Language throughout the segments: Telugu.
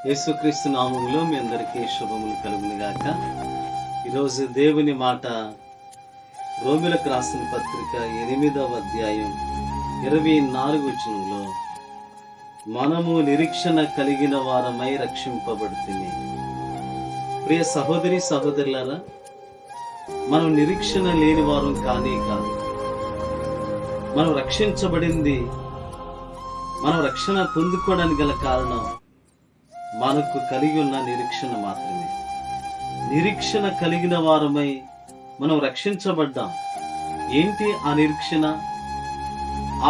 యేసుక్రీస్తు నామములో మీ అందరికీ శుభములు కలుగును గాక. ఈరోజు దేవుని మాట రోమిలకు రాసిన పత్రిక 8వ అధ్యాయం 24 వచనంలో, మనము నిరీక్షణ కలిగిన వారమై రక్షింపబడుతుంది. ప్రియ సహోదరి సహోదరులారా, మనం నిరీక్షణ లేని వారం కానీ కాదు. మనం రక్షించబడింది, మనం రక్షణ పొందుకోవడానికి గల కారణం మనకు కలిగి ఉన్న నిరీక్షణ మాత్రమే. నిరీక్షణ కలిగిన వారమై మనం రక్షించబడ్డాం. ఏంటి ఆ నిరీక్షణ?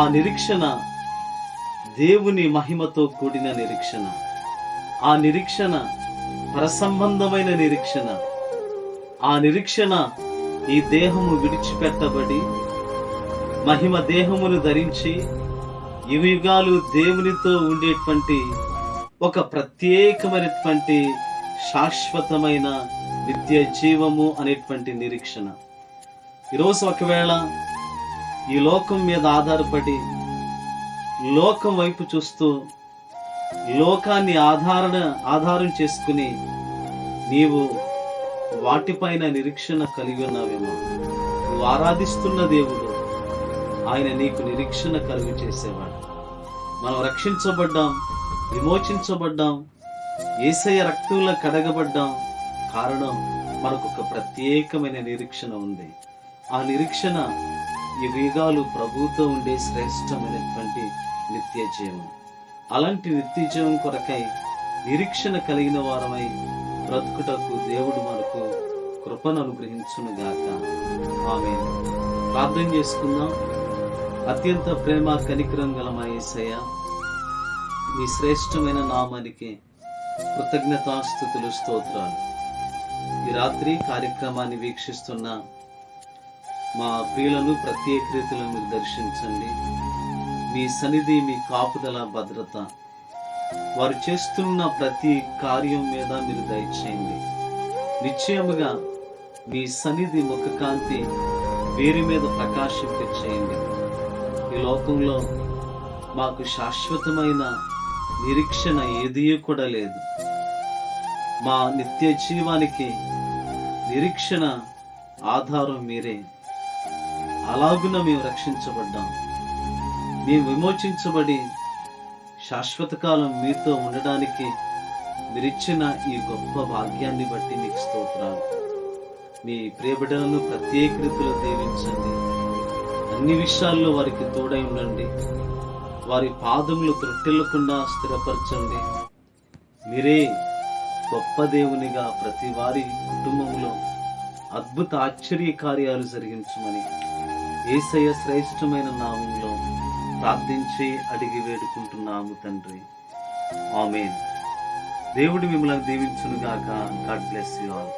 ఆ నిరీక్షణ దేవుని మహిమతో కూడిన నిరీక్షణ. ఆ నిరీక్షణ పరసంబంధమైన నిరీక్షణ. ఆ నిరీక్షణ ఈ దేహము విడిచిపెట్టబడి మహిమ దేహమును ధరించి యుగాలు దేవునితో ఉండేటువంటి ఒక ప్రత్యేకమైనటువంటి శాశ్వతమైన నిత్య జీవము అనేటువంటి నిరీక్షణ. ఈరోజు ఒకవేళ ఈ లోకం మీద లోకం వైపు చూస్తూ లోకాన్ని ఆధారం చేసుకుని నీవు వాటిపైన నిరీక్షణ కలిగి ఉన్నావేమో. నువ్వు ఆరాధిస్తున్న దేవుడు ఆయన నీకు నిరీక్షణ కలుగు చేసేవాడు. మనం రక్షించబడ్డాం, విమోచించబడ్డాం, యేసయ్య రక్తంలో కడగబడ్డాం. కారణం మనకు ఒక ప్రత్యేకమైన నిరీక్షణ ఉంది. ఆ నిరీక్షణ యుగాలు ప్రభువుతో ఉండే శ్రేష్టమైనటువంటి నిత్య జీవం. అలాంటి నిత్య జీవం కొరకై నిరీక్షణ కలిగిన వారమై బ్రతుకుటకు దేవుడు మనకు కృపను అనుగ్రహించును గాక. ఆమేన్. ప్రార్థన చేసుకుందాం. అత్యంత ప్రేమ కనికరం గల మా యేసయ్య, మీ శ్రేష్టమైన నామానికి కృతజ్ఞతాస్తుతులు, స్తోత్రాలు. ఈ రాత్రి కార్యక్రమాన్ని వీక్షిస్తున్న మా ప్రియులను ప్రత్యేక రీతిలో మీరు దర్శించండి. మీ సన్నిధి, మీ కాపుదల, భద్రత వారు చేస్తున్న ప్రతి కార్యం మీద మీరు దయచేయండి. నిశ్చయముగా మీ సన్నిధి ముఖ కాంతి వీరి మీద ప్రకాశింపచేయండి. ఈ లోకంలో మాకు శాశ్వతమైన నిరీక్షణ ఏదీ కూడా లేదు. మా నిత్య జీవానికి నిరీక్షణ ఆధారం మీరే. అలాగున మేము రక్షించబడ్డాం. మేము విమోచించబడి శాశ్వత కాలం మీతో ఉండడానికి మీరిచ్చిన ఈ గొప్ప భాగ్యాన్ని బట్టి మీకు స్తోత్రాలు. మీ ప్రియబిడ్డలను ప్రత్యేక రీతిలో దీవించండి. అన్ని విషయాల్లో వారికి తోడై ఉండండి. వారి పాదములు త్రొట్టిల్లకుండా స్థిరపరచండి. మీరే గొప్ప దేవునిగా ప్రతి వారి కుటుంబంలో అద్భుత ఆశ్చర్య కార్యాలు జరిగించమని యేసయ్య శ్రేష్టమైన నామంలో ప్రార్థించి అడిగి వేడుకుంటున్నాము తండ్రి. ఆమేన్. దేవుడు మిమ్మల్ని దీవించును గాక. God bless you all.